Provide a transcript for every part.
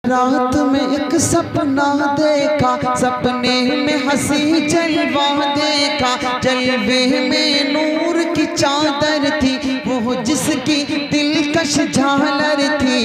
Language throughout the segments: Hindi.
रात में एक सपना देखा, सपने में हंसी जलवा देखा, जलवे में नूर की चादर थी, वो जिसकी दिलकश झालर थी।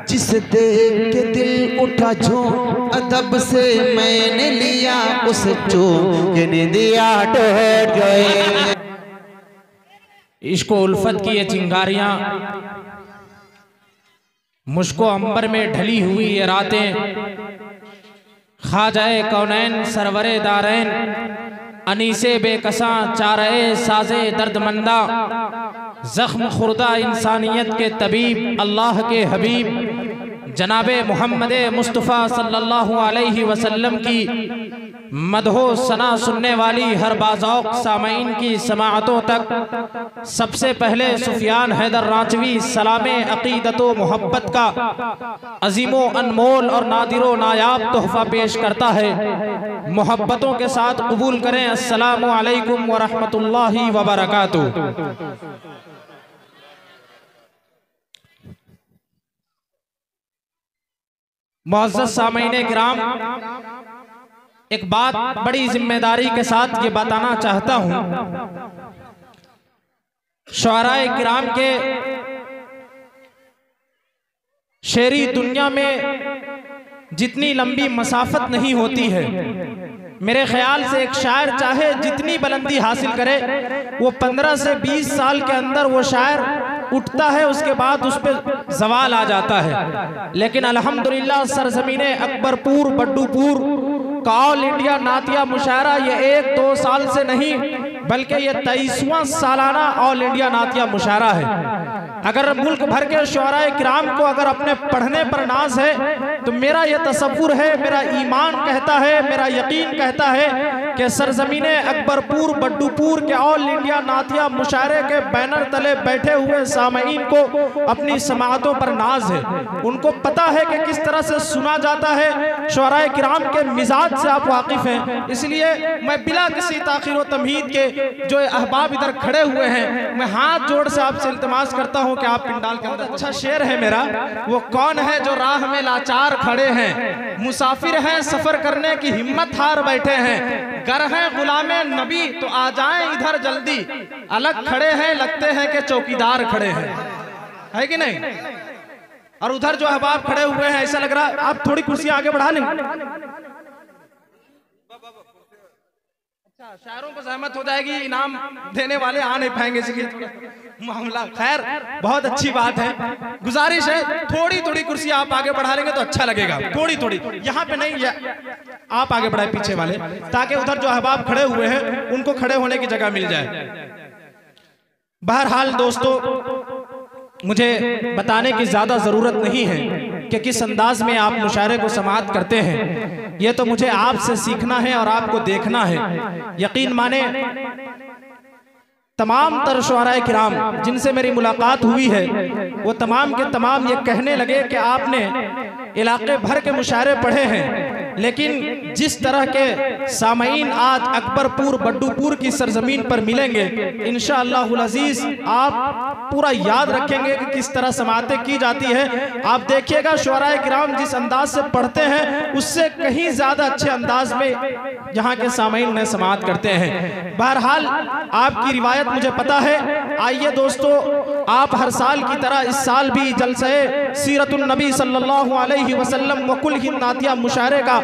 जिस देख के दिल उठा झोंक, अदब से मैंने लिया उस चोक, दिया टूट गए। इश्क उल्फत की ये चिंगारियां, मुझको अंबर में ढली हुई ये रातें, ख्वाजाए कौनैन सरवरे दारैन, अनीसे बेकसा चारे साजे दर्दमंदा, जख्म खुर्दा इंसानियत के तबीब अल्लाह के हबीब जनाबे मोहम्मद मुस्तफ़ा सल्लल्लाहु अलैहि वसल्लम की मदहो सना सुनने वाली हर बाज़ौक़ सामईन की समाअतों तक सबसे पहले सुफियान हैदर रांचवी सलामे अक़ीदतो मोहब्बत का अजीमो अनमोल और नादिरो नायाब तोहफ़ा पेश करता है। मोहब्बतों के साथ कबूल करें अस्सलामु अलैकुम व रहमतुल्लाहि व बरकातुहू। मुअज़्ज़ज़ सामईने किराम, एक बात बड़ी जिम्मेदारी के साथ ये बताना चाहता हूं। शुअराए किराम के शेरी दुनिया में जितनी लंबी मसाफत नहीं होती है, मेरे ख्याल से एक शायर चाहे जितनी बुलंदी हासिल करे, वो 15 से 20 साल के अंदर वो शायर उठता है, उसके बाद उस पर जवाल आ जाता है। लेकिन अल्हम्दुलिल्लाह सरजमीने अकबरपुर बड्डूपुर का ऑल इंडिया नातिया मुशायरा ये 1-2 साल से नहीं बल्कि ये 23वां सालाना ऑल इंडिया नातिया मुशायरा है। अगर मुल्क भर के शुअराए किराम को अगर अपने पढ़ने पर नाज है तो मेरा ये तसव्वुर है, मेरा ईमान कहता है, मेरा यकीन कहता है कि सरजमीने अकबरपुर बड्डूपुर के ऑल इंडिया नातिया मुशायरे के बैनर तले बैठे हुए सामईन को अपनी समाअतों पर नाज है। उनको पता है कि किस तरह से सुना जाता है। शुअराए किराम के मिजाज से आप वाकिफ हैं, इसलिए मैं बिला किसी ताखीर व तमहीद के जो अहबाब इधर खड़े हुए हैं, मैं हाथ जोड़ से आपसे इल्तिमास करता हूं कि आप पिंडाल के अंदर। अच्छा शेर है मेरा, वो कौन है जो राह में लाचार खड़े हैं, मुसाफिर हैं सफर करने की हिम्मत हार बैठे हैं, गर हैं गुलामे नबी तो आ जाएं इधर जल्दी, अलग खड़े हैं लगते हैं कि चौकीदार खड़े हैं, है कि नहीं? और उधर जो अहबाब खड़े हुए हैं ऐसा लग रहा है आप थोड़ी कुर्सी आगे बढ़ा लें। अच्छा शायरों को सहमत हो जाएगी, इनाम देने वाले आ नहीं पाएंगे इसलिए मामला। खैर बहुत अच्छी बात है, गुजारिश है थोड़ी थोड़ी कुर्सी आप आगे बढ़ा लेंगे तो अच्छा लगेगा। थोड़ी थोड़ी यहाँ पे नहीं, आप आगे बढ़ाए पीछे वाले, ताकि उधर जो अहबाब खड़े हुए हैं उनको खड़े होने की जगह मिल जाए। बहरहाल दोस्तों, मुझे बताने की ज्यादा जरूरत नहीं है कि किस अंदाज में आप मुशायरे को समाअत करते हैं, ये तो मुझे आपसे सीखना है और आपको देखना है। यकीन माने तमाम तर शुअराए किराम जिनसे मेरी मुलाकात हुई है वो तमाम के तमाम ये कहने लगे कि आपने इलाके भर के मुशायरे पढ़े हैं, लेकिन जिस तरह के सामईन आज अकबरपुर बड्डूपुर की सरजमीन पर मिलेंगे इंशाअल्लाहुल अजीज आप पूरा याद रखेंगे कि किस तरह समाअतें की जाती है। आप देखिएगा शुअराए किराम जिस अंदाज से पढ़ते हैं उससे कहीं ज्यादा अच्छे अंदाज में यहाँ के सामईन उन्हें समाअत करते हैं। बहरहाल आपकी रिवायत मुझे पता है। आइए दोस्तों, आप हर साल की तरह इस साल भी जलसे सीरतुन नबी सल्लल्लाहु अलैहि वसल्लम व कुल हिंद नातिया मुशायरे का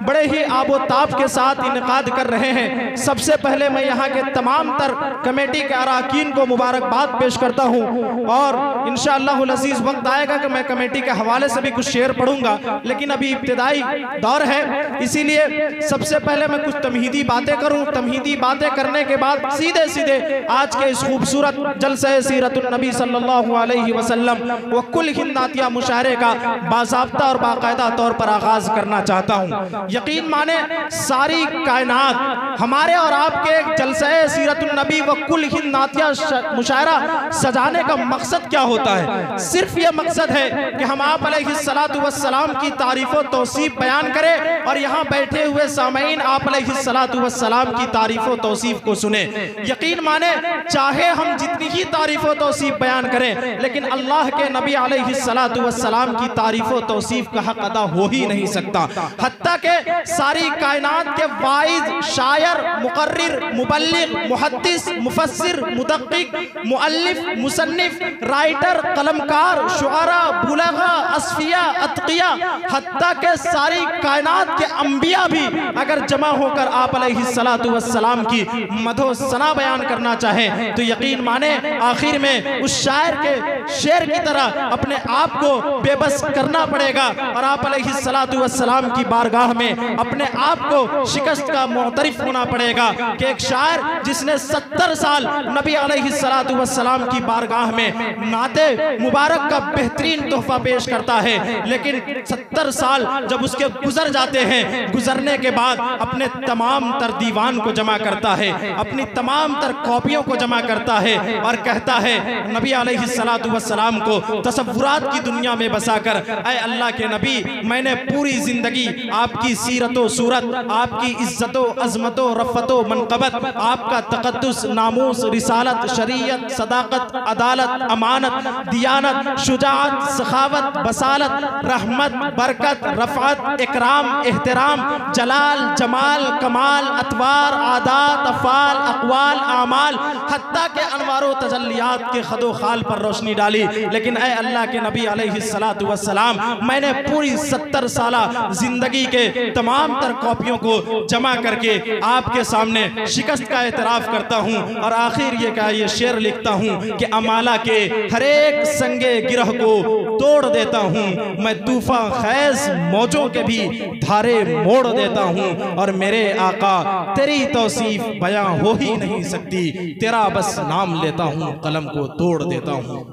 बड़े ही आबोताब के साथ इनेकाद कर रहे हैं। सबसे पहले मैं यहाँ के तमाम तर कमेटी के अरकान को मुबारकबाद पेश करता हूँ और इंशाअल्लाहुल अज़ीज़ वक्त आएगा कि मैं कमेटी के हवाले से भी कुछ शेर पढ़ूंगा, लेकिन अभी इब्तिदाई दौर है इसीलिए सबसे पहले मैं कुछ तमहीदी बातें करूँ। तमहीदी बातें करने के बाद सीधे सीधे आज के इस खूबसूरत जलसे सीरतुन नबी सल्लल्लाहु अलैहि वसल्लम व कुल हिंद नातिया मुशायरे का बाज़ाब्ता और बाकायदा तौर पर आगाज करना चाहता हूँ। यकीन माने सारी कायनात हमारे और आपके जलसे सीरतुन नबी व कुल हिंद नातिया मुशायरा सजाने का मकसद क्या होता है? सिर्फ ये मकसद है कि हम आप अलैहिस्सलातु वस्सलाम की तारीफ व तौसीफ बयान करें और यहाँ बैठे हुए सामईन आप अलैहिस्सलातु वस्सलाम की तारीफ व तौसीफ को सुने। यकीन माने चाहे हम जितनी ही तारीफ व तौसीफ तौसीफ बयान करें, लेकिन अल्लाह के नबी अलैहिस्सलातु वस्सलाम की तारीफ व तौसीफ का हक अदा हो ही नहीं सकता। हत्ता के सारी कायनात के वाइज, शायर, मुकर्रिर, मुबल्लिग, मुहद्दिस, मुफस्सिर, मुदक्किक, मुअल्लिफ, मुसन्निफ, राइटर, कलमकार, शुआरा, बुलगा, असफिया, अतकिया, हत्ता के सारी कायनात के अंबिया भी अगर जमा होकर आप अलैहिस्सलातु वस्सलाम की मदो सना बयान करना चाहें तो यकीन माने आखिर में उस शायर के शेर की तरह अपने आप को बेबस करना पड़ेगा और आप अलैहिस्सलातु वस्सलाम की बारगाह में अपने आप को शिकस्त का मुअतरिफ होना पड़ेगा कि एक शायर जिसने 70 साल नबी अलैहिस्सलातु वस्सलाम की बारगाह में नाते मुबारक का बेहतरीन तोहफा पेश करता है, लेकिन 70 साल जब उसके गुजर जाते हैं, गुजरने के बाद अपने तमाम तर दीवान को जमा करता है, अपनी तमाम तर कॉपियों को जमा करता है और कहता है नबी अलैहिस्सलातु वस्सलाम को तसव्वुरात की दुनिया में बसाकर, ऐ अल्लाह के नबी, मैंने पूरी जिंदगी आपकी सीरतो सूरत, आपकी इज्जतो अजमतो रफ़तो मनक़बत, आपका तक़द्दुस, नामूस, रिसालत, शरीयत, सदाकत, अदालत, अमानत, दियानत, शुजाअत, सखावत, बसालत, रहमत, बरकत, रफ़अत, इकराम, एहतराम, जलाल, जमाल, कमाल, अतवार, आदात, अफ़ाल, अक़वाल, आमाल, हत्ता के अनवारो तजल्लियात के खदो खाल पर रोशनी डाली। लेकिन ऐ अल्लाह के नबी अलैहिस्सलातु वस्सलाम, मैंने पूरी 70 साला जिंदगी के तमाम तर कॉपियों को जमा करके आपके सामने शिकस्त का एतराफ़ करता हूँ और आखिर ये शेर लिखता हूँ कि अमाला के हर एक संगे गिरह को तोड़ देता हूँ, मैं तूफा खैज मौजों के भी धारे मोड़ देता हूँ और मेरे आका तेरी तौसीफ बयां हो ही नहीं सकती, तेरा बस नाम लेता हूँ, कलम को तोड़ देता हूँ।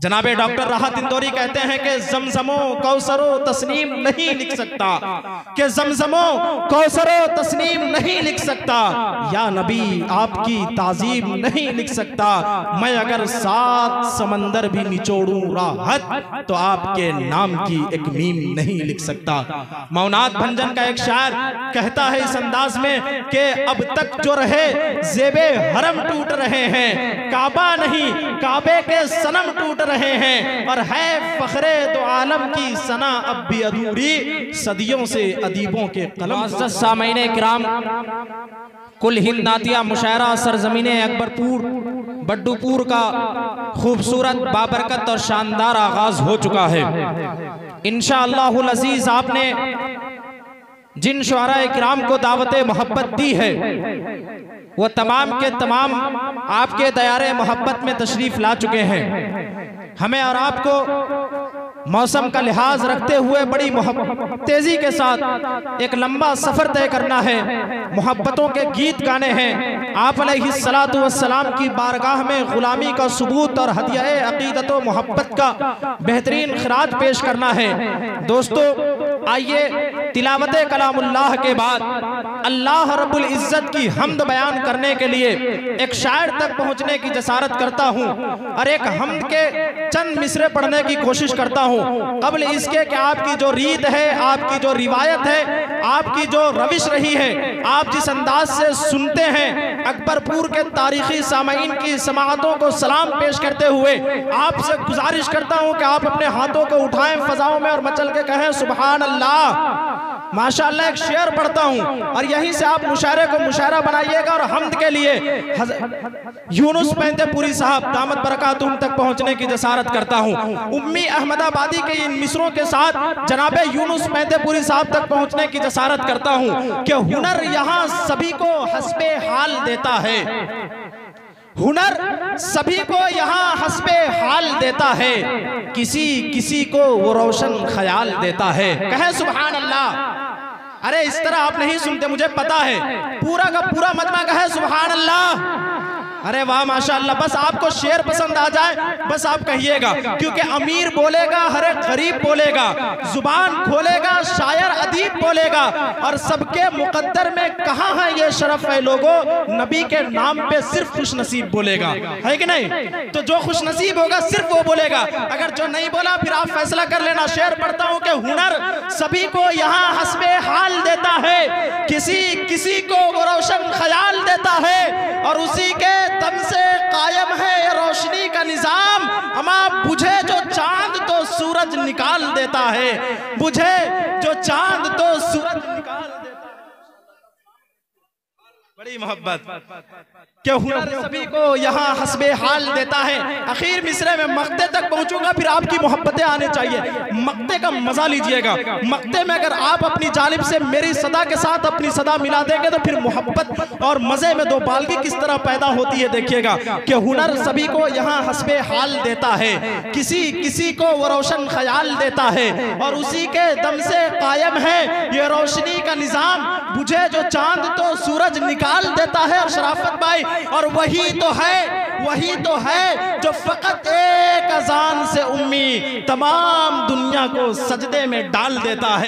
जनाबे डॉक्टर राहत इंदौरी कहते हैं कि ज़मज़मो कौसरो तस्नीम नहीं लिख सकता, कि ज़मज़मो कौसरो तस्नीम नहीं लिख सकता, या नबी आपकी ताज़ीम नहीं लिख सकता, मैं अगर 7 समंदर भी निचोड़ूं राहत तो आपके नाम की एक मीम नहीं लिख सकता। मौनात भंजन का एक शायर कहता है इस अंदाज में कि अब तक जो रहे ज़ेबे हरम टूट रहे हैं, काबा नहीं काबे के सनम टूट रहे हैं और है फखरे दो आलम की सना अब भी अधूरी, सदियों से अदीबों के कलम। सामईने किराम, कुल हिंद नातिया मुशायरा सरजमीने अकबरपुर बड्डूपुर का खूबसूरत, बाबरकत और शानदार आगाज हो चुका है। इंशाअल्लाहुल अज़ीज़ आपने जिन शुआरा किराम को दावत मोहब्बत दी है वो तमाम के तमाम आपके दयारे मोहब्बत में तशरीफ़ ला चुके हैं। हमें और आपको मौसम का लिहाज रखते हुए बड़ी तेज़ी के साथ एक लंबा सफ़र तय करना है, मोहब्बतों के गीत गाने हैं, आप अलैहिस्सलातु वस्सलाम की बारगाह में ग़ुलामी का सबूत और हदिया अक़ीदत व मोहब्बत का बेहतरीन खिराज पेश करना है। दोस्तों आइए तिलावत कलामुल्लाह के बाद अल्लाह रब्बुल इज़्ज़त की हम्द बयान करने के लिए एक शायर तक पहुँचने की जसारत करता हूँ और एक हम्द के चंद मिसरे पढ़ने की कोशिश करता हूँ। कबल इसके कि आपकी जो रीत है, आपकी जो रिवायत है, आपकी जो रविश रही है, आप जिस अंदाज से सुनते हैं, अकबरपुर के तारीखी सामईन की समाअतों को सलाम पेश करते हुए आपसे गुजारिश करता हूँ कि आप अपने हाथों को उठाएं फजाओं में और मचल के कहें सुभान अल्लाह। माशाअल्लाह एक शेर पढ़ता हूँ और यहीं से आप मुशायरे को मुशायरा बनाइएगा और हम्द के लिए यूनुस पैंतेपुरी साहब दामत बरकातुहुम तक पहुँचने की जसारत करता हूँ। उम्मी अहमदाबादी के इन मिसरों के साथ जनाबे यूनुस पैंतेपुरी साहब तक पहुँचने की जसारत करता हूँ कि हुनर यहाँ सभी को हस्बे हाल देता है, हुनर सभी को यहाँ हस्बे हाल देता है, किसी किसी को वो रोशन ख्याल देता है। कहे सुभान अल्लाह। अरे इस तरह आप नहीं सुनते, मुझे पता है, पूरा का पूरा मजमा कहे सुभान अल्लाह। अरे वाह माशाअल्लाह। बस आपको शेर पसंद आ जाए बस आप कहिएगा, क्योंकि अमीर बोलेगा, हर एक गरीब बोलेगा, जुबान खोलेगा शायर अदीब बोलेगा और सबके मुकद्दर में कहाँ है ये शरफ है लोगों, नबी के नाम पे सिर्फ खुश नसीब बोलेगा, है कि नहीं? तो जो खुश नसीब होगा सिर्फ वो बोलेगा, अगर जो नहीं बोला फिर आप फैसला कर लेना। शेर पढ़ता हूँ कि हुनर सभी को यहाँ हस्बे हाल देता है, किसी किसी को वो रोशन ख्याल देता है और उसी के दम से कायम है ये रोशनी का निजाम, अमा बुझे जो चांद तो सूरज निकाल देता है, बुझे जो चांद तो सूरज निकाल देता है। बड़ी मोहब्बत कि हुनर सभी को यहाँ हस्बे हाल देता है। आखिर मिसरे में मक्ते तक पहुंचूंगा, फिर आपकी मोहब्बतें आने चाहिए। मक्ते का मजा लीजिएगा। मक्ते में अगर आप अपनी जानिब से मेरी सदा के साथ अपनी सदा मिला देंगे तो फिर मोहब्बत और मजे में दो बालगी किस तरह पैदा होती है देखिएगा। कि हुनर सभी को यहाँ हस्बे हाल देता है, किसी किसी को वो रोशन ख्याल देता है, और उसी के दम से कायम है ये रोशनी का निजाम, बुझे जो चांद तो सूरज निकाल देता है। और शराफत भाई, और वही तो है जो फकत एक अजान से उम्मी तमाम दुनिया को सजदे में डाल देता है।